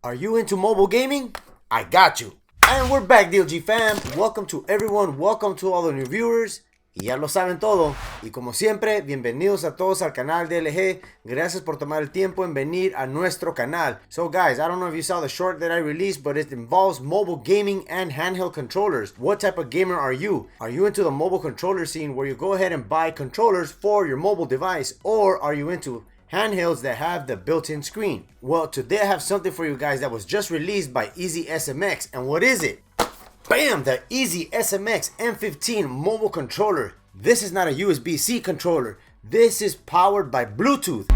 Are you into mobile gaming? I got you. And we're back, DLG fam. Welcome to everyone. Welcome to all the new viewers. Y ya lo saben todo. Y como siempre, bienvenidos a todos al canal DLG. Gracias por tomar el tiempo en venir a nuestro canal. So guys, I don't know if you saw the short that I released, but it involves mobile gaming and handheld controllers. What type of gamer are you? Are you into the mobile controller scene where you go ahead and buy controllers for your mobile device? Or are you into handhelds that have the built-in screen? Well, today I have something for you guys that was just released by Easy SMX. And what is it? Bam! The Easy SMX M15 mobile controller. This is not a USB-C controller. This is powered by Bluetooth.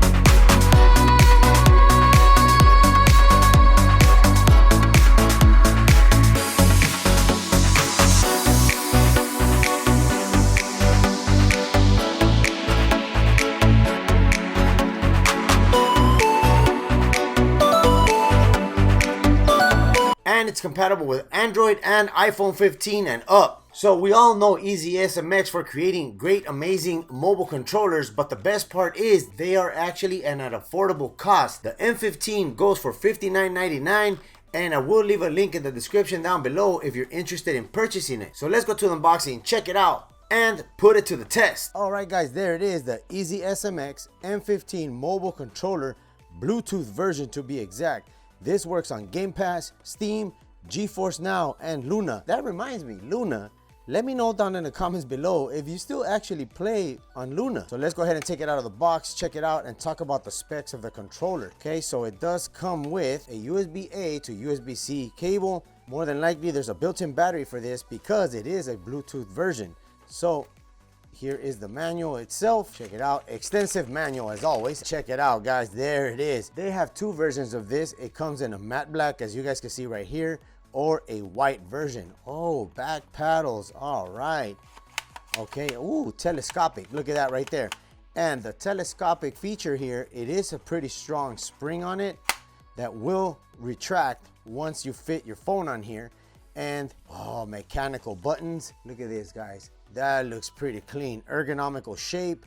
And it's compatible with Android and iPhone 15 and up. So we all know Easy SMX for creating great, amazing mobile controllers, but the best part is they are actually at an affordable cost. The M15 goes for $59.99, and I will leave a link in the description down below if you're interested in purchasing it. So let's go to the unboxing, check it out, and put it to the test. Alright guys, there it is, the Easy SMX M15 mobile controller, Bluetooth version to be exact. This works on Game Pass, Steam, GeForce Now, and Luna. That reminds me, Luna, let me know down in the comments below if you still actually play on Luna. So let's go ahead and take it out of the box, check it out, and talk about the specs of the controller. Okay, so it does come with a USB-A to USB-C cable. More than likely, there's a built-in battery for this because it is a Bluetooth version. So here is the manual itself. Check it out. Extensive manual as always. Check it out, guys. There it is. They have two versions of this. It comes in a matte black, as you guys can see right here, or a white version. Oh, back paddles. All right. Okay. Ooh, telescopic. Look at that right there. And the telescopic feature here, it is a pretty strong spring on it that will retract once you fit your phone on here. And oh, mechanical buttons. Look at this, guys. That looks pretty clean. Ergonomical shape.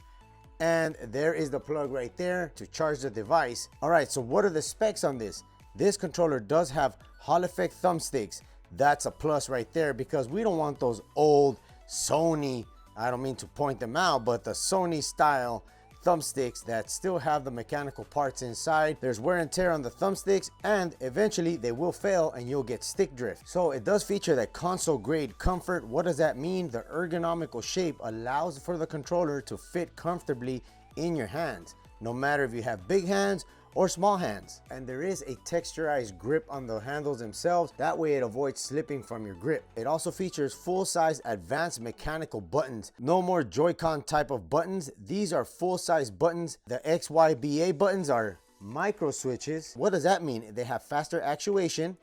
And there is the plug right there to charge the device. All right, so what are the specs on this? This controller does have Hall effect thumbsticks. That's a plus right there because we don't want those old Sony, I don't mean to point them out, but the Sony style thumbsticks that still have the mechanical parts inside. There's wear and tear on the thumbsticks, and eventually they will fail and you'll get stick drift. So it does feature that console grade comfort. What does that mean? The ergonomical shape allows for the controller to fit comfortably in your hands, no matter if you have big hands or small hands. And there is a texturized grip on the handles themselves. That way it avoids slipping from your grip. It also features full-size advanced mechanical buttons. No more Joy-Con type of buttons. These are full-size buttons. The XYBA buttons are micro switches. What does that mean? They have faster actuation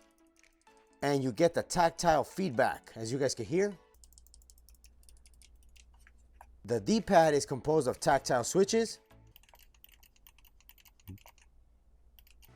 and you get the tactile feedback, as you guys can hear. The D-pad is composed of tactile switches.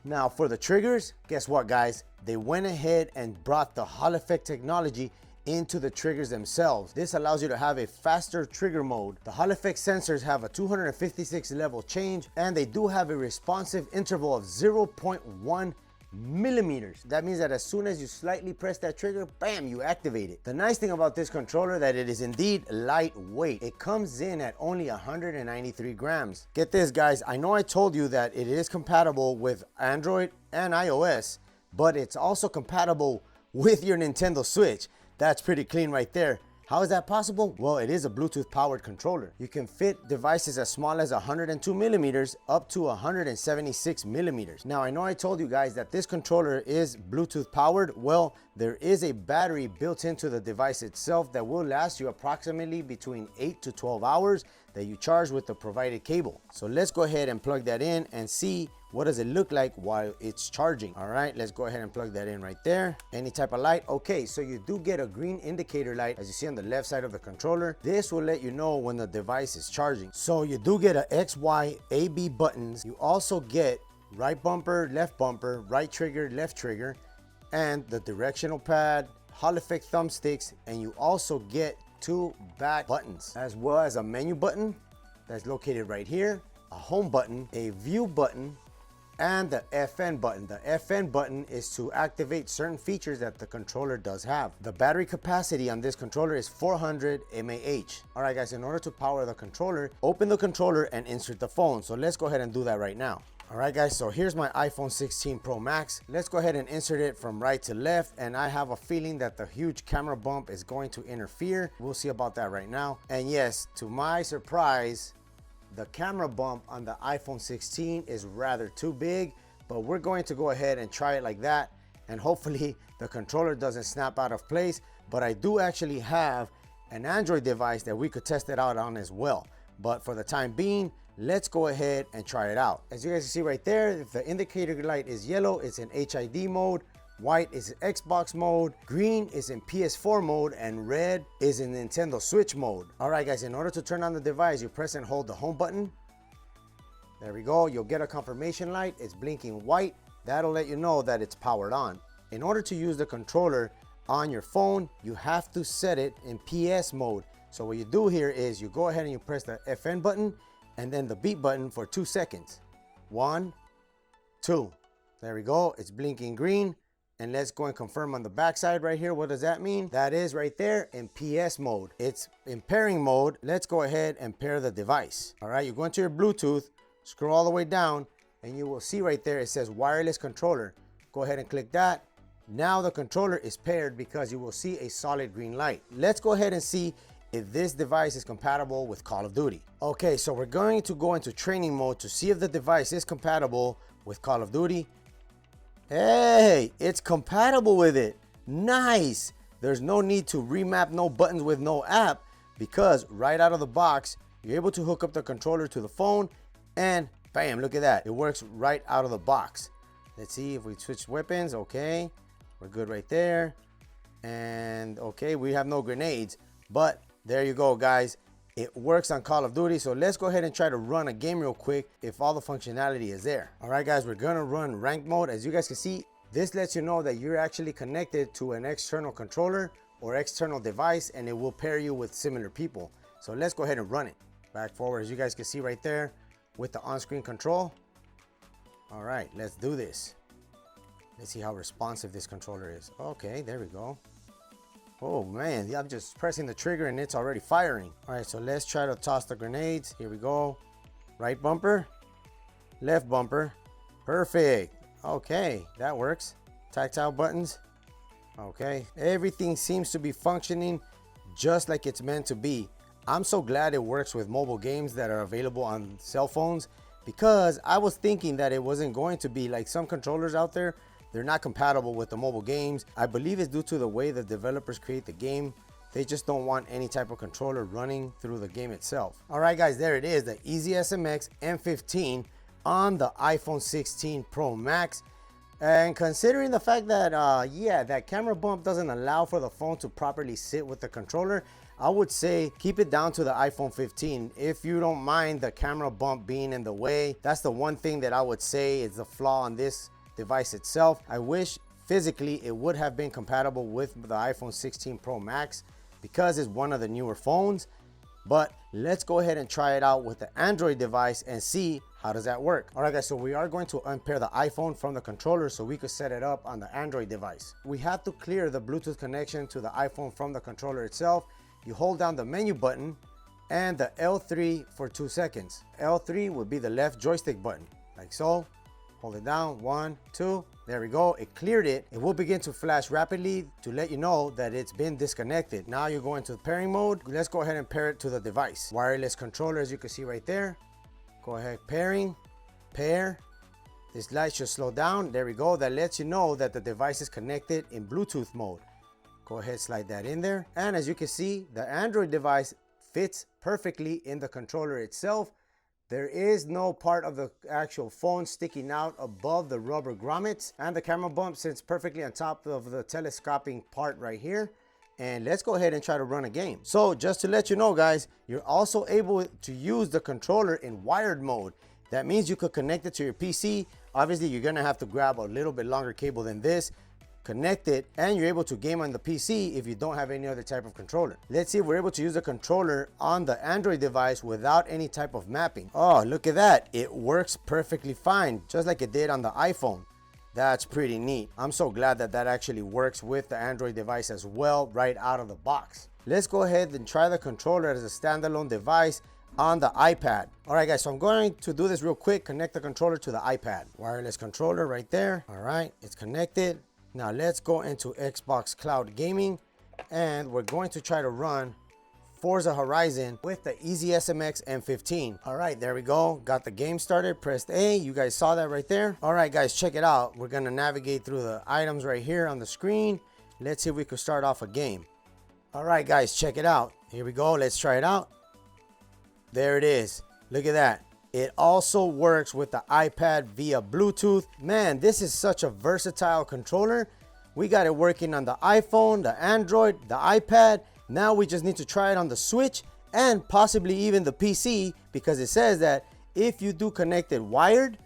Now for the triggers, guess what guys? They went ahead and brought the Hall effect technology into the triggers themselves. This allows you to have a faster trigger mode. The Hall effect sensors have a 256 level change, and they do have a responsive interval of 0.1 millimeters. That means that as soon as you slightly press that trigger, bam, you activate it. The nice thing about this controller that it is indeed lightweight. It comes in at only 193 grams. Get this guys, I know I told you that it is compatible with Android and iOS, but it's also compatible with your Nintendo Switch. That's pretty clean right there. How is that possible? Well, it is a Bluetooth powered controller. You can fit devices as small as 102 millimeters up to 176 millimeters. Now, I know I told you guys that this controller is Bluetooth powered. Well, there is a battery built into the device itself that will last you approximately between 8 to 12 hours that you charge with the provided cable. So let's go ahead and plug that in and see what does it look like while it's charging. All right, let's go ahead and plug that in right there. Any type of light. Okay, so you do get a green indicator light as you see on the left side of the controller. This will let you know when the device is charging. So you do get a X, Y, A, B buttons. You also get right bumper, right trigger, left trigger, and the directional pad, Hall effect thumbsticks, and you also get two back buttons, as well as a menu button that's located right here, a home button, a view button, and the FN button. The FN button is to activate certain features that the controller does have. The battery capacity on this controller is 400 mAh. All right, guys, in order to power the controller, open the controller and insert the phone. So let's go ahead and do that right now. All right, guys, so here's my iPhone 16 Pro Max. Let's go ahead and insert it from right to left, and I have a feeling that the huge camera bump is going to interfere. We'll see about that right now. And yes, to my surprise, the camera bump on the iPhone 16 is rather too big, but we're going to go ahead and try it like that, and hopefully the controller doesn't snap out of place. But I do actually have an Android device that we could test it out on as well. But for the time being, let's go ahead and try it out. As you guys can see right there, if the indicator light is yellow, it's in HID mode. White is in Xbox mode, green is in PS4 mode, and red is in Nintendo Switch mode. All right, guys, in order to turn on the device, you press and hold the home button. There we go. You'll get a confirmation light. It's blinking white. That'll let you know that it's powered on. In order to use the controller on your phone, you have to set it in PS mode. So what you do here is you go ahead and you press the FN button and then the beep button for 2 seconds. 1, 2. There we go. It's blinking green. And let's go and confirm on the back side right here. What does that mean? That is right there in PS mode. It's in pairing mode. Let's go ahead and pair the device. All right, you go into your Bluetooth, scroll all the way down, and you will see right there it says wireless controller. Go ahead and click that. Now the controller is paired because you will see a solid green light. Let's go ahead and see if this device is compatible with Call of Duty. Okay, so we're going to go into training mode to see if the device is compatible with Call of Duty. Hey, it's compatible with it. Nice. There's no need to remap no buttons with no app, because right out of the box, you're able to hook up the controller to the phone and bam, look at that. It works right out of the box. Let's see if we switch weapons. Okay, we're good right there. And okay, we have no grenades, but there you go, guys. It works on Call of Duty. So let's go ahead and try to run a game real quick if all the functionality is there. All right, guys, we're gonna run ranked mode. As you guys can see, this lets you know that you're actually connected to an external controller or external device, and it will pair you with similar people. So let's go ahead and run it. Back forward, as you guys can see right there with the on-screen control. All right, let's do this. Let's see how responsive this controller is. Okay, there we go. Oh man, I'm just pressing the trigger and it's already firing. All right, so let's try to toss the grenades. Here we go. Right bumper, left bumper. Perfect. Okay, that works. Tactile buttons. Okay, everything seems to be functioning just like it's meant to be. I'm so glad it works with mobile games that are available on cell phones, because I was thinking that it wasn't going to be. Like some controllers out there, they're not compatible with the mobile games. I believe it's due to the way the developers create the game. They just don't want any type of controller running through the game itself. All right, guys, there it is, the Easy SMX M15 on the iPhone 16 Pro Max. And considering the fact that, yeah, that camera bump doesn't allow for the phone to properly sit with the controller, I would say keep it down to the iPhone 15. If you don't mind the camera bump being in the way, that's the one thing that I would say is the flaw on this device itself. I wish physically it would have been compatible with the iPhone 16 Pro Max because it's one of the newer phones. But let's go ahead and try it out with the Android device and see how does that work. All right, guys, so we are going to unpair the iPhone from the controller so we could set it up on the Android device. We have to clear the Bluetooth connection to the iPhone from the controller itself. You hold down the menu button and the L3 for 2 seconds. L3 would be the left joystick button, like so. Hold it down, 1, 2, there we go. It cleared it. It will begin to flash rapidly to let you know that it's been disconnected. Now you go into pairing mode. Let's go ahead and pair it to the device. Wireless controller, as you can see right there. Go ahead, pairing, pair. This light should slow down. There we go. That lets you know that the device is connected in Bluetooth mode. Go ahead, slide that in there. And as you can see, the Android device fits perfectly in the controller itself. There is no part of the actual phone sticking out above the rubber grommets, and the camera bump sits perfectly on top of the telescoping part right here. And let's go ahead and try to run a game. So just to let you know, guys, you're also able to use the controller in wired mode. That means you could connect it to your PC. Obviously, you're gonna have to grab a little bit longer cable than this. connect it, and you're able to game on the PC if you don't have any other type of controller. Let's see if we're able to use the controller on the Android device without any type of mapping. Oh, look at that. It works perfectly fine, just like it did on the iPhone. That's pretty neat. I'm so glad that that actually works with the Android device as well right out of the box. Let's go ahead and try the controller as a standalone device on the iPad. All right, guys, so I'm going to do this real quick. Connect the controller to the iPad. Wireless controller right there. All right, it's connected. Now let's go into Xbox Cloud Gaming, and we're going to try to run Forza Horizon with the Easy SMX M15. All right, there we go. Got the game started, pressed A. You guys saw that right there. All right, guys, check it out. We're gonna navigate through the items right here on the screen. Let's see if we could start off a game. All right, guys, check it out. Here we go, let's try it out. There it is, look at that. It also works with the iPad via Bluetooth. Man, this is such a versatile controller. We got it working on the iPhone, the Android, the iPad. Now we just need to try it on the Switch and possibly even the PC, because it says that if you do connect it wired,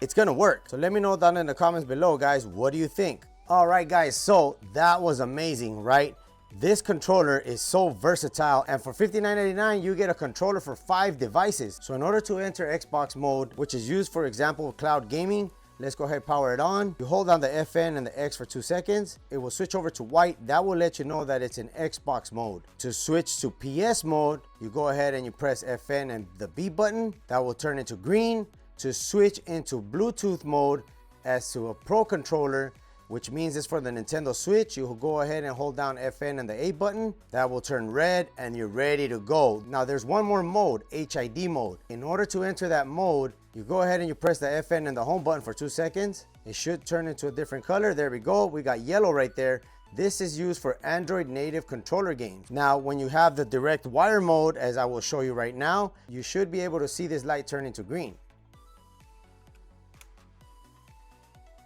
it's gonna work. So let me know down in the comments below, guys, what do you think? All right, guys, so that was amazing, right? This controller is so versatile, and for $59.99 you get a controller for 5 devices. So in order to enter Xbox mode, which is used for example cloud gaming, let's go ahead and power it on. You hold down the FN and the X for 2 seconds. It will switch over to white. That will let you know that it's in Xbox mode. To switch to PS mode, you go ahead and you press FN and the B button. That will turn into green. To switch into Bluetooth mode as to a Pro controller, which means it's for the Nintendo Switch, you will go ahead and hold down FN and the A button. That will turn red and you're ready to go. Now there's one more mode, HID mode. In order to enter that mode, you go ahead and you press the FN and the home button for 2 seconds. It should turn into a different color. There we go. We got yellow right there. This is used for Android native controller games. Now, when you have the direct wire mode, as I will show you right now, you should be able to see this light turn into green.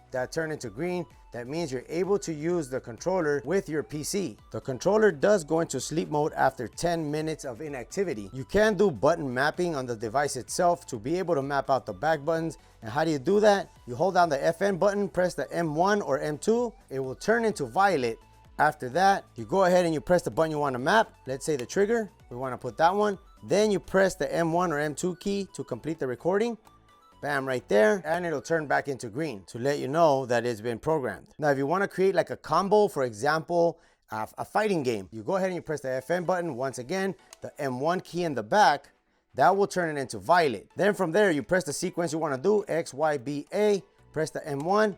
That turned into green. That means you're able to use the controller with your PC. The controller does go into sleep mode after 10 minutes of inactivity. You can do button mapping on the device itself to be able to map out the back buttons. And how do you do that? You hold down the FN button, press the M1 or M2. It will turn into violet. After that, you go ahead and you press the button you want to map. Let's say the trigger. We want to put that one. Then you press the M1 or M2 key to complete the recording. Bam, right there, and it'll turn back into green to let you know that it's been programmed. Now, if you want to create like a combo, for example, a fighting game, you go ahead and you press the FN button. Once again, the M1 key in the back, that will turn it into violet. Then from there, you press the sequence you want to do, X, Y, B, A, press the M1,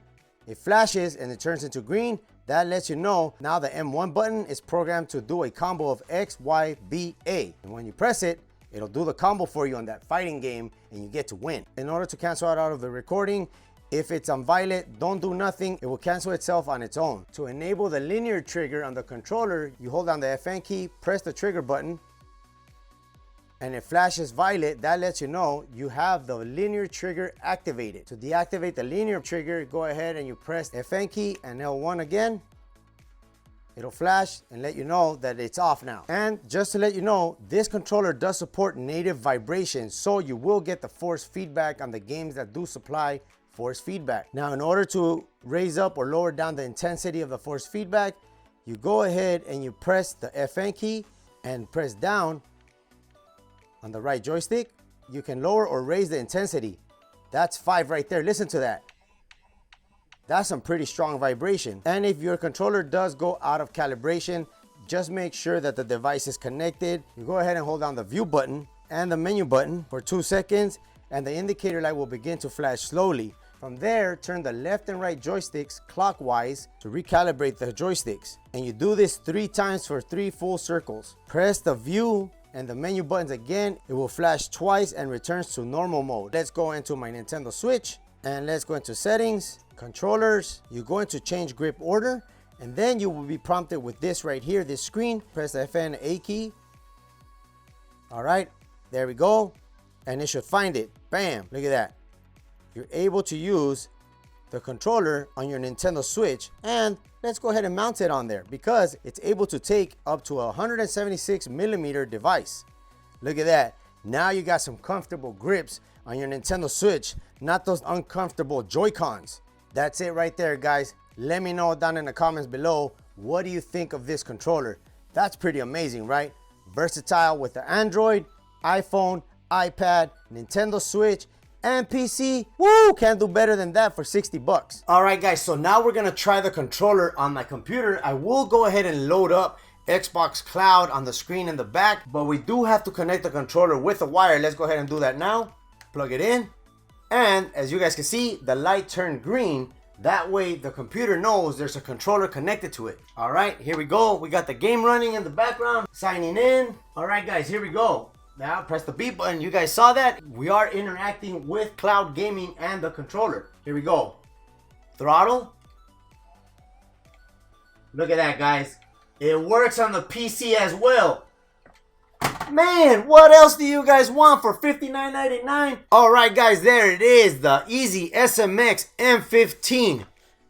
it flashes and it turns into green. That lets you know now the M1 button is programmed to do a combo of X, Y, B, A. And when you press it, it'll do the combo for you on that fighting game and you get to win. In order to cancel out of the recording, if it's on violet, don't do nothing. It will cancel itself on its own. To enable the linear trigger on the controller, you hold down the FN key, press the trigger button, and it flashes violet. That lets you know you have the linear trigger activated. To deactivate the linear trigger, go ahead and you press FN key and L1 again. It'll flash and let you know that it's off now. And just to let you know, this controller does support native vibration, so you will get the force feedback on the games that do supply force feedback. Now, in order to raise up or lower down the intensity of the force feedback, you go ahead and you press the FN key and press down on the right joystick. You can lower or raise the intensity. That's 5 right there. Listen to that. That's some pretty strong vibration. And if your controller does go out of calibration, just make sure that the device is connected. You go ahead and hold down the view button and the menu button for 2 seconds, and the indicator light will begin to flash slowly. From there, turn the left and right joysticks clockwise to recalibrate the joysticks. And you do this 3 times for 3 full circles. Press the view and the menu buttons again. It will flash twice and returns to normal mode. Let's go into my Nintendo Switch and let's go into settings. Controllers, you go into change grip order, and then you will be prompted with this right here, this screen. Press the FN A key. All right, there we go. And it should find it. Bam, look at that. You're able to use the controller on your Nintendo Switch, and let's go ahead and mount it on there because it's able to take up to a 176mm device. Look at that. Now you got some comfortable grips on your Nintendo Switch, not those uncomfortable Joy-Cons. That's it right there, guys. Let me know down in the comments below, what do you think of this controller? That's pretty amazing, right? Versatile with the Android, iPhone, iPad, Nintendo Switch, and PC. Woo! Can't do better than that for 60 bucks. All right, guys, so now we're gonna try the controller on my computer. I will go ahead and load up Xbox Cloud on the screen in the back, but we do have to connect the controller with a wire. Let's go ahead and do that now. Plug it in, and as you guys can see, the light turned green. That way the computer knows there's a controller connected to it. All right, here we go. We got the game running in the background, signing in. All right, guys, here we go. Now press the B button. You guys saw that? We are interacting with cloud gaming and the controller. Here we go. Throttle. Look at that, guys. It works on the PC as well. Man, what else do you guys want for $59.99? All right, guys, there it is, the Easy SMX M15.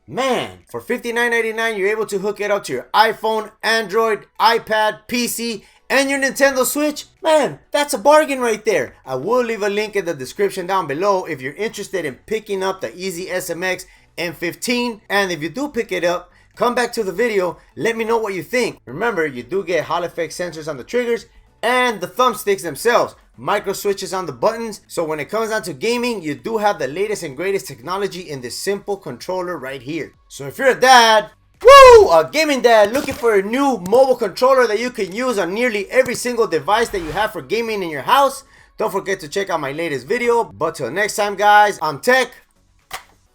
Man, for $59.99, you're able to hook it up to your iPhone, Android, iPad, PC, and your Nintendo Switch. Man, that's a bargain right there. I will leave a link in the description down below if you're interested in picking up the Easy SMX M15. And if you do pick it up, come back to the video, let me know what you think. Remember, you do get Hall effect sensors on the triggers and the thumbsticks themselves, micro switches on the buttons. So when it comes down to gaming, you do have the latest and greatest technology in this simple controller right here. So if you're a dad, woo, a gaming dad looking for a new mobile controller that you can use on nearly every single device that you have for gaming in your house, don't forget to check out my latest video. But till next time, guys, I'm Tech.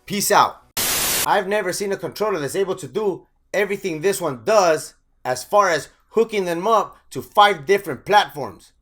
Peace out. I've never seen a controller that's able to do everything this one does as far as hooking them up to 5 different platforms.